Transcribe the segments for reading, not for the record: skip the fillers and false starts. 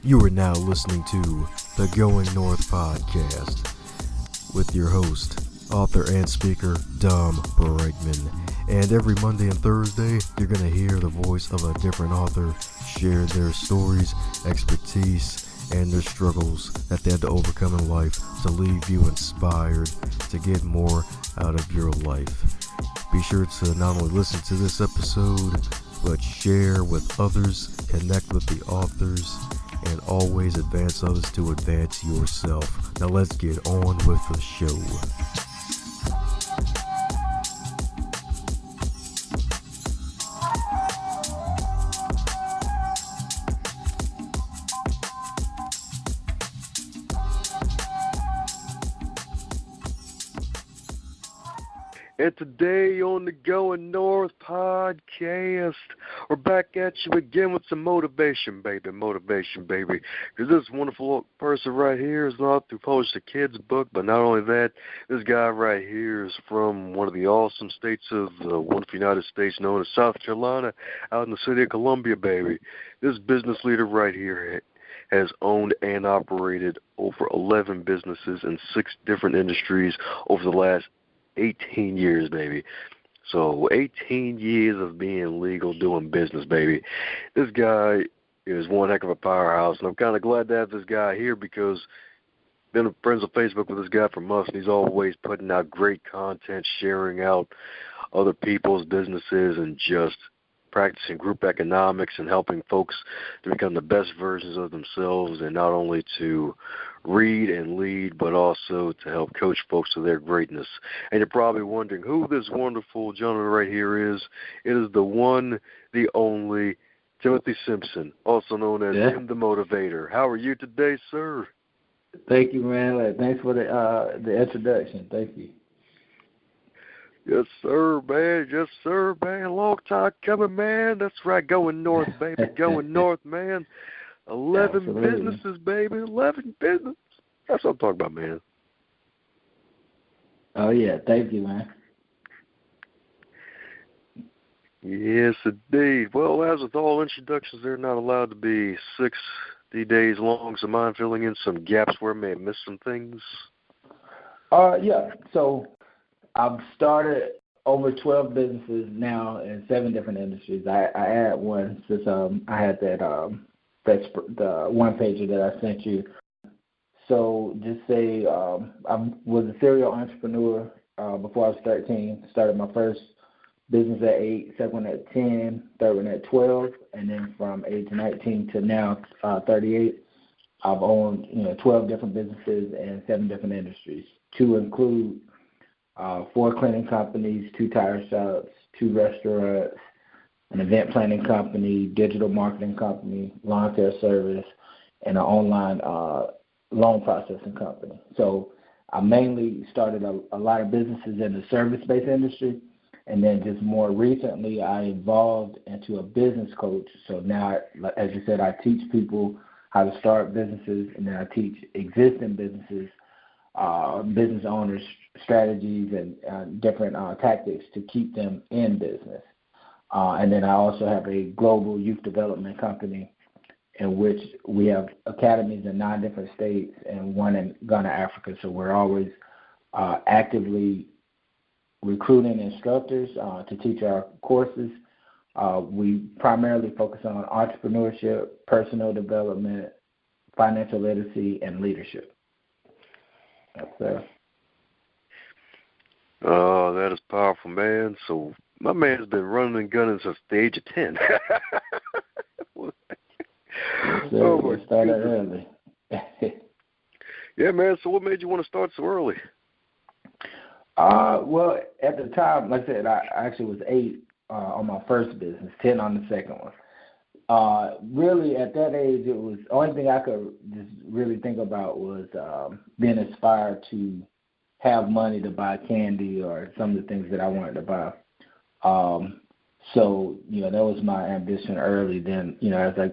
You are now listening to the Going North podcast with your host, author and speaker, Dom Brightman. And every Monday and Thursday, you're going to hear the voice of a different author share their stories, expertise, and their struggles that they had to overcome in life to leave you inspired to get more out of your life. Be sure to not only listen to this episode, but share with others, connect with the authors, and always advance others to advance yourself. Now let's get on with the show. And today on the Going North podcast, we're back at you again with some motivation, baby. Because this wonderful person right here is an author who published a kid's book, but not only that, this guy right here is from one of the awesome states of the wonderful United States known as South Carolina, out in the city of Columbia, baby. This business leader right here has owned and operated over 11 businesses in 6 different industries over the last 18 years, baby. So 18 years of being legal, doing business, baby. This guy is one heck of a powerhouse, and I'm kind of glad to have this guy here because I've been friends on Facebook with this guy for months, and he's always putting out great content, sharing out other people's businesses, and just practicing group economics and helping folks to become the best versions of themselves, and not only to read and lead, but also to help coach folks to their greatness. And you're probably wondering who this wonderful gentleman right here is. It is the one, the only, Timothy Simpson, also known as Tim the Motivator. How are you today, sir? Thank you, man. Thanks for the introduction. Thank you. Yes, sir, man. Long time coming, man. That's right. Going north, baby. Going north, man. 11 Absolutely. businesses, baby. 11 businesses. That's what I'm talking about, man. Oh, yeah. Thank you, man. Yes, indeed. Well, as with all introductions, they're not allowed to be 60 days long, so mind filling in some gaps where I may have missed some things? Yeah. So I've started over 12 businesses now in 7 different industries. I add one since I had that's the one pager that I sent you. So just say I was a serial entrepreneur before I was 13. Started my first business at 8, second one at 10, third one at 12, and then from age 19 to now 38, I've owned 12 different businesses in 7 different industries. To include 4 cleaning companies, 2 tire shops, 2 restaurants, an event planning company, digital marketing company, lawn care service, and an online loan processing company. So I mainly started a lot of businesses in the service-based industry, and then just more recently I evolved into a business coach. So now, as you said, I teach people how to start businesses, and then I teach existing business owners strategies and different tactics to keep them in business. And then I also have a global youth development company in which we have academies in 9 different states and one in Ghana, Africa. So we're always actively recruiting instructors to teach our courses. We primarily focus on entrepreneurship, personal development, financial literacy, and leadership. Oh, that is powerful, man. So my man's been running and gunning since the age of 10. Oh, my started early. Yeah, man. So what made you want to start so early? Well, at the time, like I said, I actually was 8 on my first business, 10 on the second one. Really, at that age, it was the only thing I could just really think about was being inspired to have money to buy candy or some of the things that I wanted to buy. So, that was my ambition early. Then, as I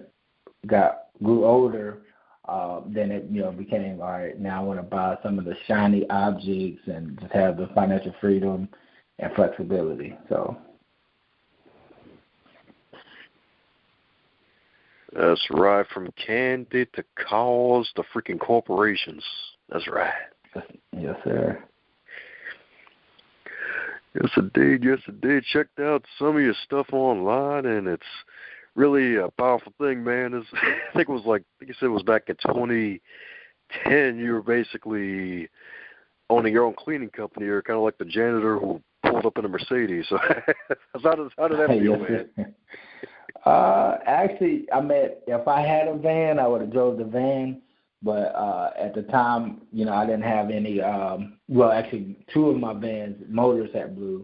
grew older, then it became, all right, now I want to buy some of the shiny objects and just have the financial freedom and flexibility. So That's right. From candy to cars to freaking corporations. That's right. Yes, sir. Yes, indeed. Yes, indeed. Checked out some of your stuff online, and it's really a powerful thing, man. I think you said it was back in 2010. You were basically owning your own cleaning company. You're kind of like the janitor who pulled up in a Mercedes. So how did that feel, man? Actually, if I had a van, I would have drove the van. But at the time, I didn't have any. Actually, two of my vans motors had blew,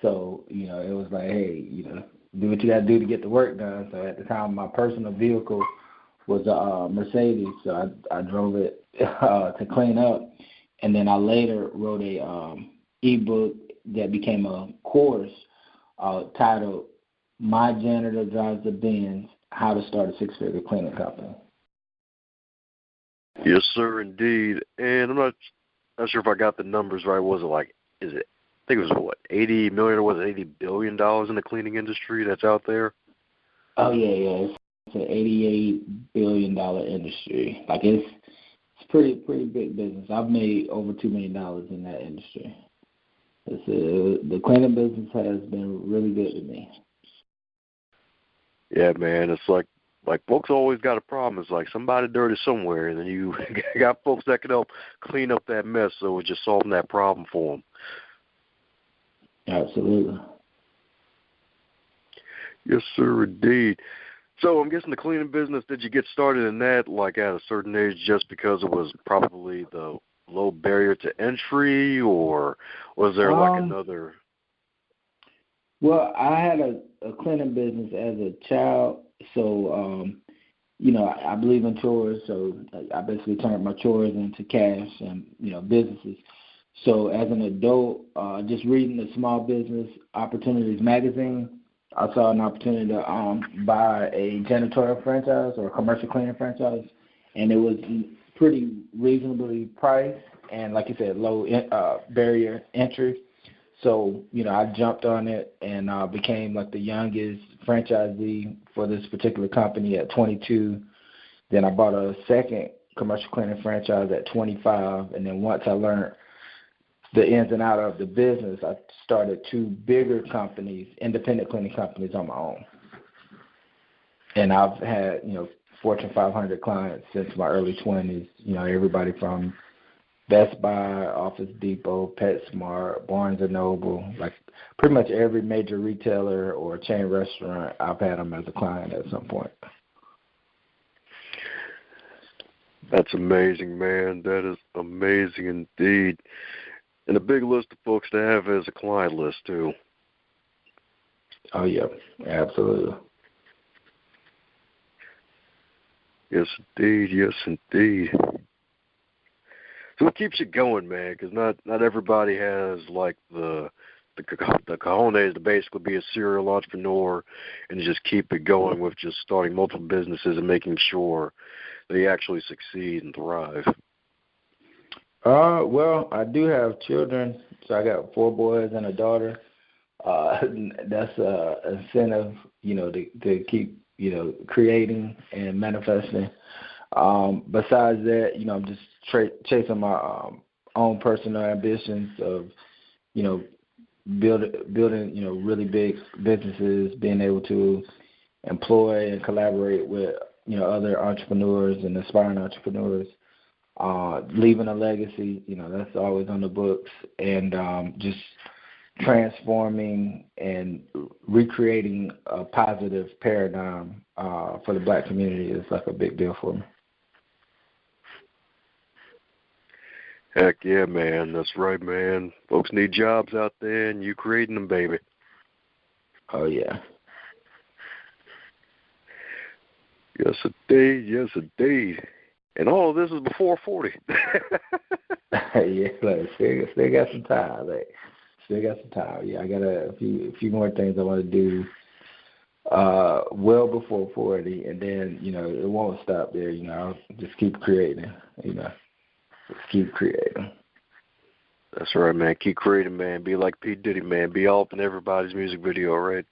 so it was like, hey, do what you got to do to get the work done. So at the time, my personal vehicle was a Mercedes, so I drove it to clean up, and then I later wrote a ebook that became a course titled "My Janitor Drives the Benz: How to Start a Six-Figure Cleaning Company." Yes, sir, indeed. And I'm not sure if I got the numbers right. I think it was 80 million or was it $80 billion in the cleaning industry that's out there? Oh, yeah. It's an $88 billion industry. Like, it's pretty big business. I've made over $2 million in that industry. The cleaning business has been really good to me. Yeah, man. It's like folks always got a problem. It's like somebody dirty somewhere, and then you got folks that can help clean up that mess. So it's just solving that problem for them. Absolutely. Yes, sir, indeed. So I'm guessing the cleaning business, did you get started in that like at a certain age just because it was probably the low barrier to entry, or was there like another? Well, I had a cleaning business as a child, so I believe in chores, so I basically turned my chores into cash and businesses. So as an adult, just reading the Small Business Opportunities magazine, I saw an opportunity to buy a janitorial franchise or a commercial cleaning franchise, and it was pretty reasonably priced and, like you said, low barrier entry. So, I jumped on it and became like the youngest franchisee for this particular company at 22. Then I bought a second commercial cleaning franchise at 25. And then once I learned the ins and outs of the business, I started two bigger companies, independent cleaning companies on my own. And I've had, Fortune 500 clients since my early 20s, everybody from Best Buy, Office Depot, PetSmart, Barnes & Noble, like pretty much every major retailer or chain restaurant, I've had them as a client at some point. That's amazing, man. That is amazing indeed. And a big list of folks to have as a client list, too. Oh, yeah, absolutely. Yes, indeed. Yes, indeed. So what keeps you going, man? Because not everybody has like the cojones to basically be a serial entrepreneur and just keep it going with just starting multiple businesses and making sure they actually succeed and thrive. Well, I do have children, so I got 4 boys and a daughter. That's an incentive, to keep, creating and manifesting. Besides that, I'm just chasing my own personal ambitions of, building, really big businesses, being able to employ and collaborate with, other entrepreneurs and aspiring entrepreneurs, leaving a legacy, that's always on the books, and just transforming and recreating a positive paradigm for the Black community is like a big deal for me. Heck yeah, man. That's right, man. Folks need jobs out there, and you creating them, baby. Oh, yeah. Yes, indeed. Yes, indeed. And all of this is before 40. Yeah, like, still got some time. Still got some time. Yeah, I got a few more things I want to do well before 40, and then, it won't stop there. I'll just keep creating, Just keep creating. That's right, man. Keep creating, man. Be like P. Diddy, man. Be all up in everybody's music video, right?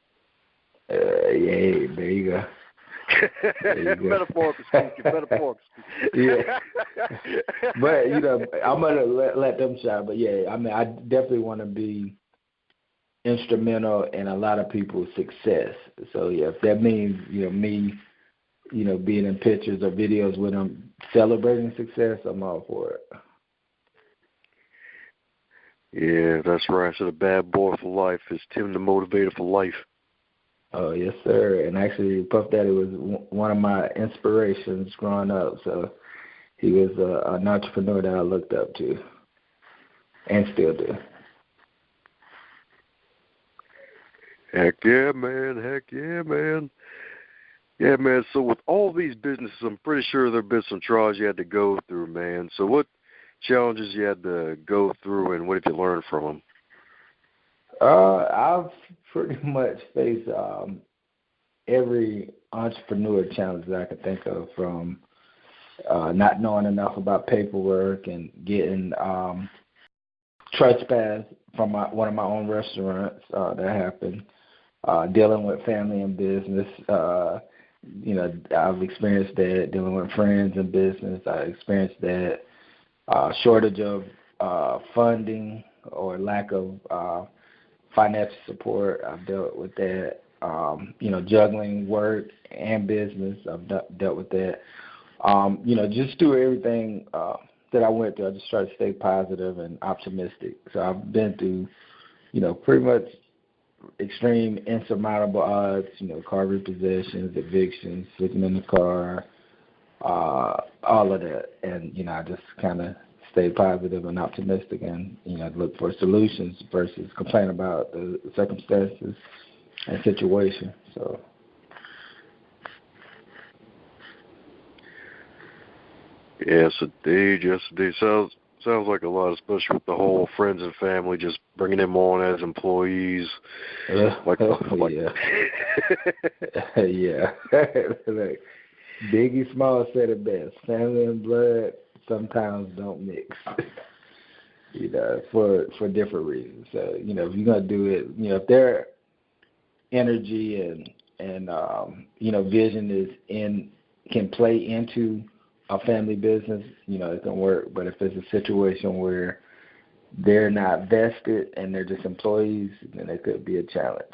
Yeah, there you go. Metaphorical speaking, metaphorical speaking. Yeah. But, I'm going to let them shine. But, yeah, I mean, I definitely want to be instrumental in a lot of people's success. So, yeah, if that means, me, being in pictures or videos with them celebrating success, I'm all for it. Yeah, that's right. So the bad boy for life is Tim the Motivator for life. Oh, yes, sir. And actually, Puff Daddy was one of my inspirations growing up. So he was an entrepreneur that I looked up to and still do. Heck yeah, man. Heck yeah, man. Yeah, man. So with all these businesses, I'm pretty sure there have been some trials you had to go through, man. So what challenges you had to go through, and what did you learn from them? I've pretty much faced every entrepreneur challenge that I could think of, from not knowing enough about paperwork and getting trespassed from one of my own restaurants. That happened. Dealing with family and business. I've experienced that. Dealing with friends and business, I experienced that. Shortage of funding or lack of financial support, I've dealt with that. Juggling work and business, I've dealt with that. Just through everything that I went through, I just try to stay positive and optimistic. So I've been through, pretty much extreme insurmountable odds, car repossessions, evictions, sleeping in the car, all of that. And, I just kind of stay positive and optimistic and, look for solutions versus complain about the circumstances and situation. So. Yes, indeed. Yes, indeed. Sounds like a lot, especially with the whole friends and family, just bringing them on as employees. Yeah. Yeah. Like, Biggie Small said it best. Family and blood sometimes don't mix. For different reasons. So, if you're gonna do it, if their energy and vision can play into a family business, it can work. But if it's a situation where they're not vested and they're just employees, then it could be a challenge.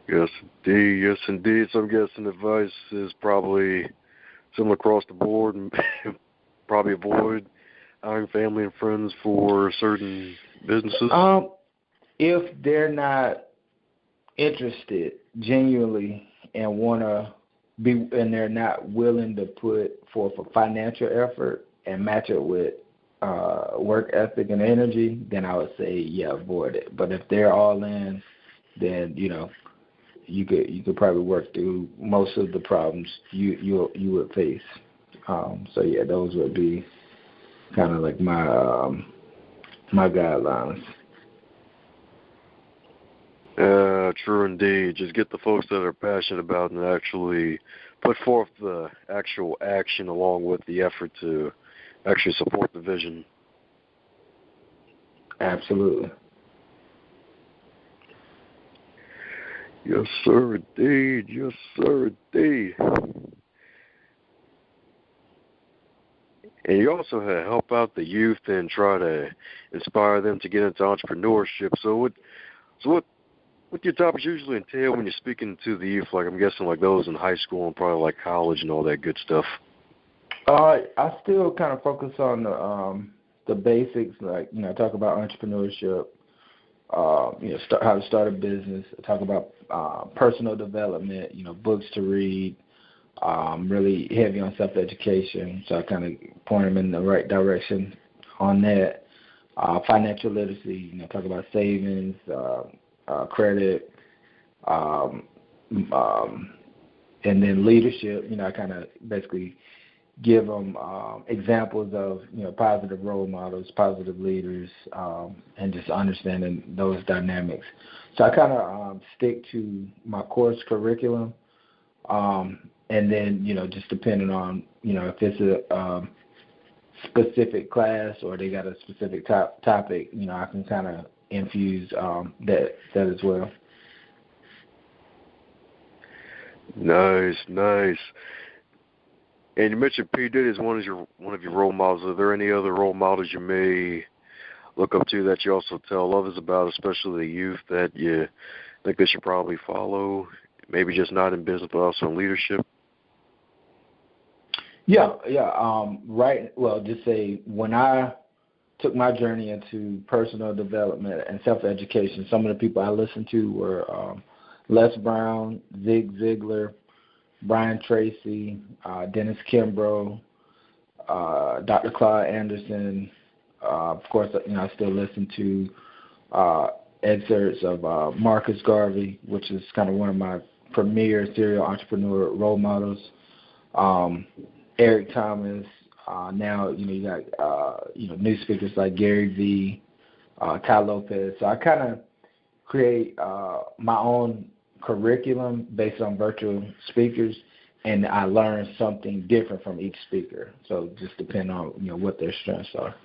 Yes, indeed. Yes, indeed. So I'm guessing advice is probably similar across the board, and probably avoid hiring family and friends for certain businesses. If they're not interested genuinely and want to be, and they're not willing to put forth a financial effort and match it with work ethic and energy, then I would say, yeah, avoid it. But if they're all in, then you could probably work through most of the problems you would face. So yeah, those would be kind of like my my guidelines. True indeed. Just get the folks that are passionate about it and actually put forth the actual action along with the effort to actually support the vision. Absolutely. Yes, sir, indeed. Yes, sir, indeed. And you also help out the youth and try to inspire them to get into entrepreneurship. So what your topics usually entail when you're speaking to the youth? Like, I'm guessing like those in high school and probably like college and all that good stuff. I still kind of focus on the basics, like, talk about entrepreneurship, how to start a business, talk about personal development, books to read, really heavy on self-education. So I kind of point them in the right direction on that. Financial literacy, talk about savings, credit, and then leadership. I kind of basically give them examples of positive role models, positive leaders, and just understanding those dynamics. So I kind of stick to my course curriculum, and then just depending on if it's a specific class or they got a specific topic, I can kind of infuse that as well. Nice, nice. And you mentioned P. Diddy is one of your role models. Are there any other role models you may look up to that you also tell others about, especially the youth, that you think they should probably follow? Maybe just not in business, but also in leadership? Yeah. Right. Well, just say when I took my journey into personal development and self-education, some of the people I listened to were Les Brown, Zig Ziglar, Brian Tracy, Dennis Kimbrough, Dr. Claude Anderson. Of course, I still listen to excerpts of Marcus Garvey, which is kind of one of my premier serial entrepreneur role models. Eric Thomas. Now, you got, new speakers like Gary Vee, Ty Lopez. So I kind of create my own curriculum based on virtual speakers, and I learn something different from each speaker. So just depend on, what their strengths are.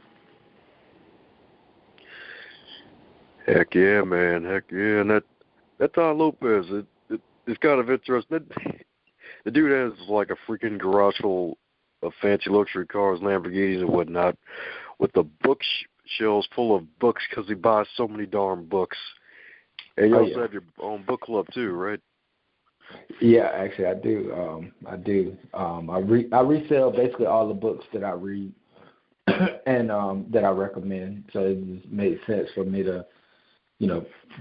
Heck yeah, man. Heck yeah. And that Ty Lopez, it's kind of interesting. The dude has like a freaking garage full of fancy luxury cars, Lamborghinis and whatnot, with the bookshelves full of books because he buys so many darn books. And you also have your own book club too, right? Yeah, actually, I do. I resell basically all the books that I read and that I recommend. So it just made sense for me to,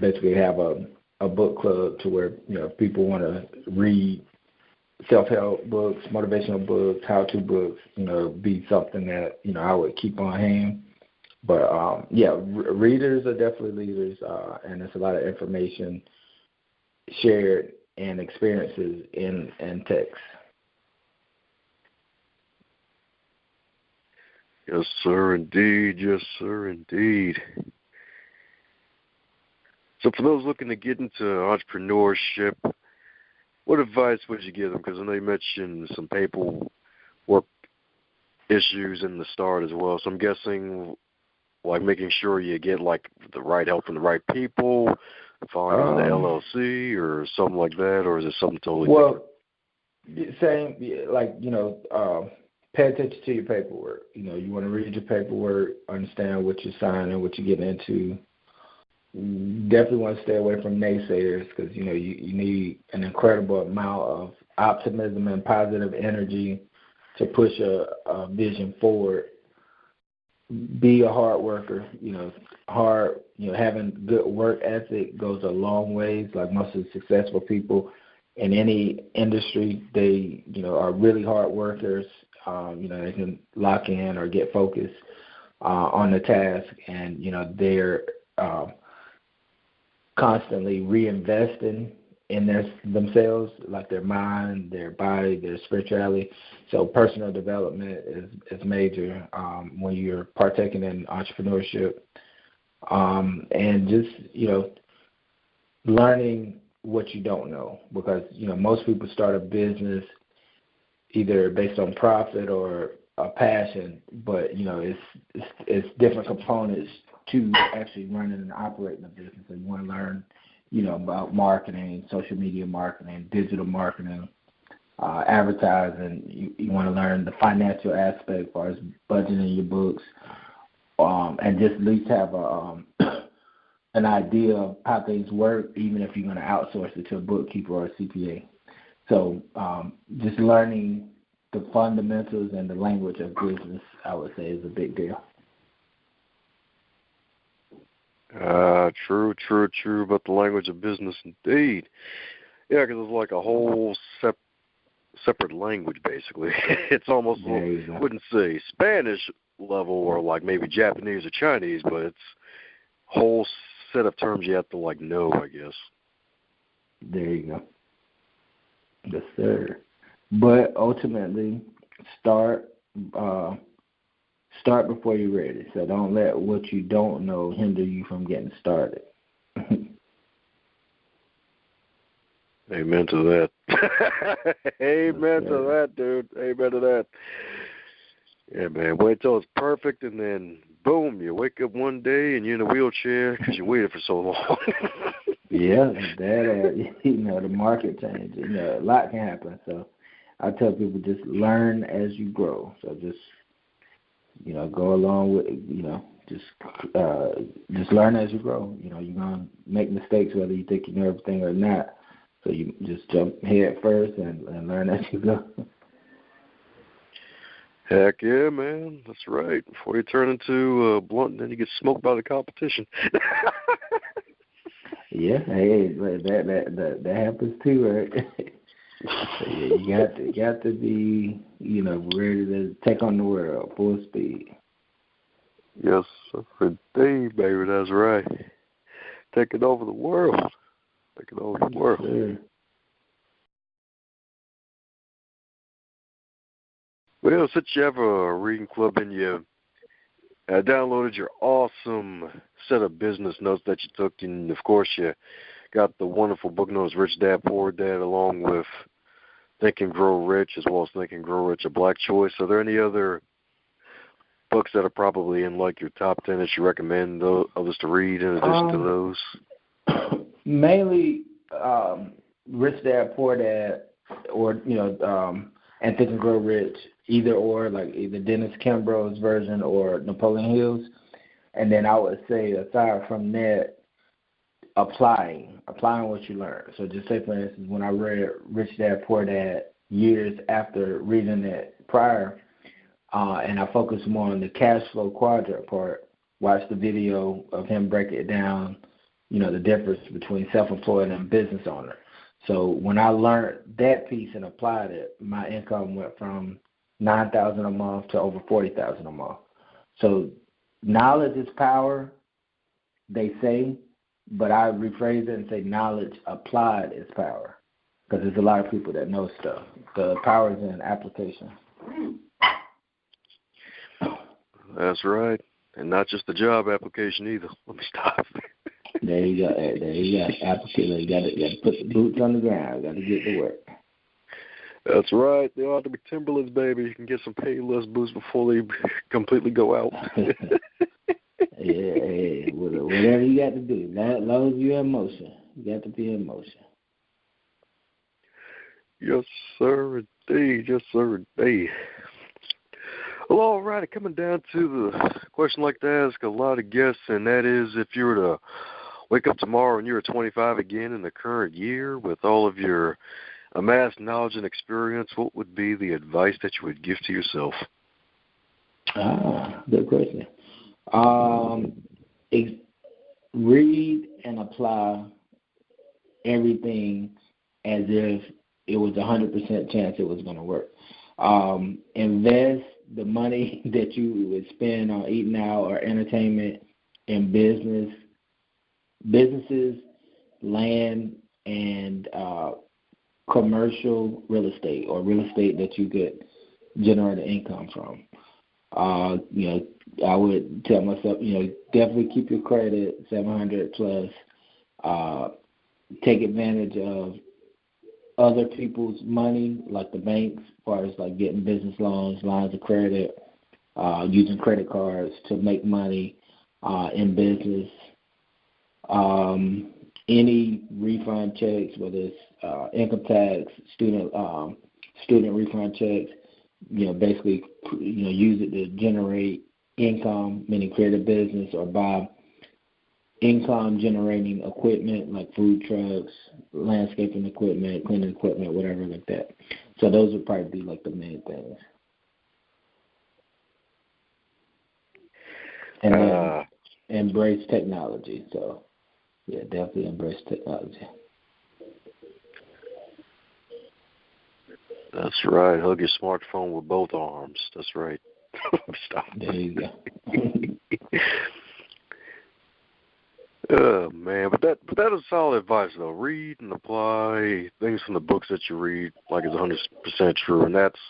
basically have a book club to where if people want to read self-help books, motivational books, how-to books, be something that I would keep on hand. But readers are definitely leaders, and there's a lot of information shared and experiences in text. Yes, sir, indeed. Yes, sir, indeed. So for those looking to get into entrepreneurship, what advice would you give them? Because I know you mentioned some paperwork issues in the start as well. So I'm guessing, like, making sure you get, like, the right help from the right people, following the LLC or something like that, or is it something totally different? Same, like, pay attention to your paperwork. You want to read your paperwork, understand what you're signing, what you're getting into. Definitely want to stay away from naysayers because, you need an incredible amount of optimism and positive energy to push a vision forward. Be a hard worker, having good work ethic goes a long ways. Like most of the successful people in any industry, they, are really hard workers. They can lock in or get focused on the task, and, they're constantly reinvesting in themselves, like their mind, their body, their spirituality. So personal development is major when you're partaking in entrepreneurship. And just, learning what you don't know, because, most people start a business either based on profit or a passion, but, it's different components to actually running and operating a business. So you want to learn, about marketing, social media marketing, digital marketing, advertising. You want to learn the financial aspect as far as budgeting your books, and just at least have an idea of how things work, even if you're going to outsource it to a bookkeeper or a CPA. So just learning the fundamentals and the language of business, I would say, is a big deal. True about the language of business, indeed. Yeah, because it's like a whole separate language, basically. It's almost, I wouldn't say Spanish level or like maybe Japanese or Chinese, but it's a whole set of terms you have to, like, know, I guess. There you go. Yes, sir. But ultimately, start before you're ready. So don't let what you don't know hinder you from getting started. Amen to that. Amen to that, dude. Amen to that. Yeah, man. Wait till it's perfect, and then, boom, you wake up one day and you're in a wheelchair because you waited for so long. Yeah, that the market change. A lot can happen. So I tell people just learn as you grow. So just go along with just learn as you grow. You're gonna make mistakes whether you think you know everything or not. So you just jump head first and learn as you go. Heck yeah, man. That's right. Before you turn into blunt, then you get smoked by the competition. Yeah, hey, that happens too, right? So yeah, you got to be, ready to take on the world full speed. Yes, sir, indeed, baby. That's right. Taking over the world. Taking over the world. Sure. Well, since you have a reading club and you downloaded your awesome set of business notes that you took, and of course you got the wonderful book known as Rich Dad Poor Dad, along with Think and Grow Rich, as well as Think and Grow Rich, a Black Choice. Are there any other books that are probably in like your top 10 that you recommend others to read in addition to those? Mainly Rich Dad Poor Dad, or and Think and Grow Rich, either Dennis Kimbro's version or Napoleon Hill's. And then I would say, aside from that, applying what you learn. So just say, for instance, when I read Rich Dad Poor Dad years after reading it prior, and I focused more on the cash flow quadrant part, watched the video of him break it down, the difference between self-employed and business owner. So when I learned that piece and applied it, my income went from $9,000 a month to over $40,000 a month. So knowledge is power, they say, but I rephrase it and say knowledge applied is power, because there's a lot of people that know stuff. The power is in application. That's right, and not just the job application either. Let me stop. There you go. Application. You got to put the boots on the ground. Got to get to work. That's right. They ought to be Timberlands, baby. You can get some Payless boots before they completely go out. Yeah, whatever you got to do. As long as you're in motion, you got to be in motion. Yes, sir, indeed. Yes, sir, indeed. Well, all right. Coming down to the question I like to ask a lot of guests, and that is, if you were to wake up tomorrow and you were 25 again in the current year with all of your amassed knowledge and experience, what would be the advice that you would give to yourself? Good question. Read and apply everything as if it was 100% chance it was going to work. Invest the money that you would spend on eating out or entertainment in businesses, land, and commercial real estate, or real estate that you could generate an income from. I would tell myself, definitely keep your credit 700 plus. Take advantage of other people's money, like the banks, as far as like getting business loans, lines of credit, using credit cards to make money in business. Any refund checks, whether it's income tax, student refund checks, basically, use it to generate income, meaning create a business or buy income-generating equipment like food trucks, landscaping equipment, cleaning equipment, whatever like that. So those would probably be like the main things. And then embrace technology. So, yeah, definitely embrace technology. That's right. Hug your smartphone with both arms. That's right. Stop. There you go. Oh man, but that is solid advice though. Read and apply things from the books that you read, like it's 100% true, and that's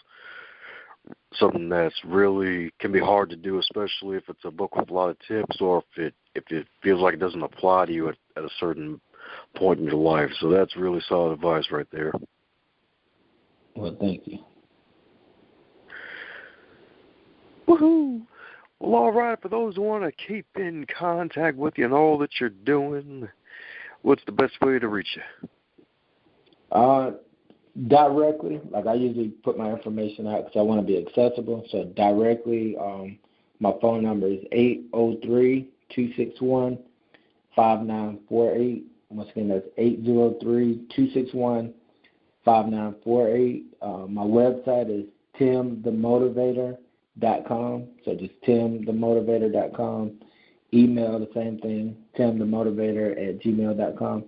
something that's really can be hard to do, especially if it's a book with a lot of tips, or if it feels like it doesn't apply to you at a certain point in your life. So that's really solid advice right there. Well, thank you. Woohoo! Well, all right, for those who want to keep in contact with you and all that you're doing, what's the best way to reach you? Directly, like I usually put my information out because I want to be accessible. So directly, my phone number is 803-261-5948. Once again, that's 803-261-5948. My website is timthemotivator.com. So just timthemotivator.com. Email, the same thing, timthemotivator@gmail.com.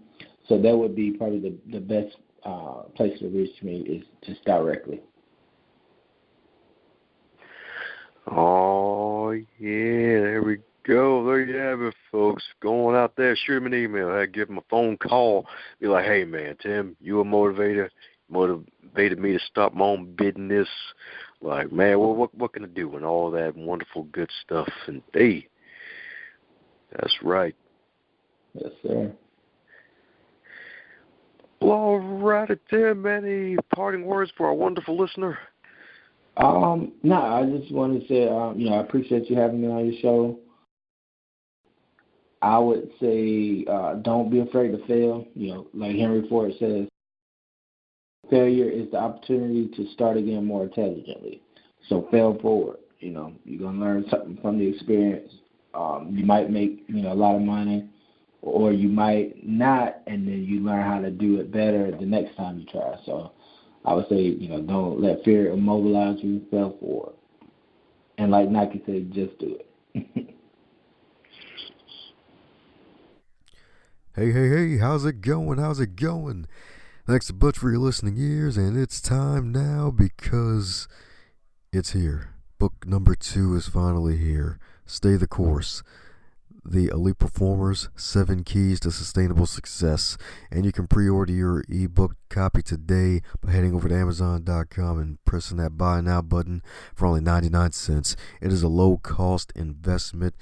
So that would be probably the best place to reach me is just directly. Oh, yeah, there we go. There you have it, folks. Going out there, shoot him an email. Hey, give him a phone call. Be like, hey, man, Tim, you a motivator. Motivated me to stop my own business. Like, man, what can I do? And all that wonderful good stuff. And, hey, that's right. Yes, sir. Well, all right, Tim, any parting words for our wonderful listener? No, I just wanted to say, I appreciate you having me on your show. I would say don't be afraid to fail. Like Henry Ford says, failure is the opportunity to start again more intelligently. So fail forward. You're going to learn something from the experience. You might make, a lot of money, or you might not, and then you learn how to do it better the next time you try. So I would say, don't let fear immobilize you. Fail forward. And like Nike said, just do it. Hey, how's it going? Thanks a bunch for your listening ears, and it's time now because it's here. Book number 2 is finally here. Stay the Course. The Elite Performers, 7 Keys to Sustainable Success. And you can pre-order your ebook copy today by heading over to Amazon.com and pressing that Buy Now button for only 99 cents. It is a low-cost investment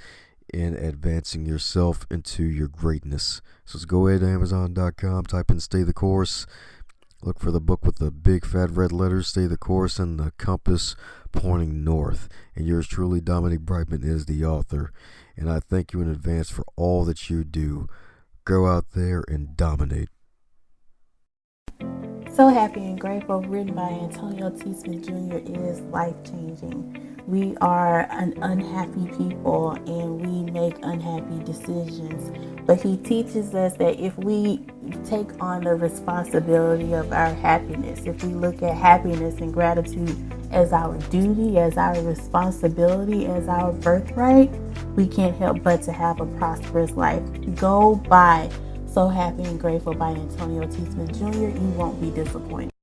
in advancing yourself into your greatness. So let's go ahead to Amazon.com, type in Stay the Course. Look for the book with the big fat red letters, Stay the Course, and the compass pointing north. And yours truly, Dominic Brightman, is the author. And I thank you in advance for all that you do. Go out there and dominate. So Happy and Grateful, written by Antonio T. Smith Jr., is life-changing. We are an unhappy people and we make unhappy decisions. But he teaches us that if we take on the responsibility of our happiness, if we look at happiness and gratitude as our duty, as our responsibility, as our birthright, we can't help but to have a prosperous life. Go buy So Happy and Grateful by Antonio T. Smith Jr. You won't be disappointed.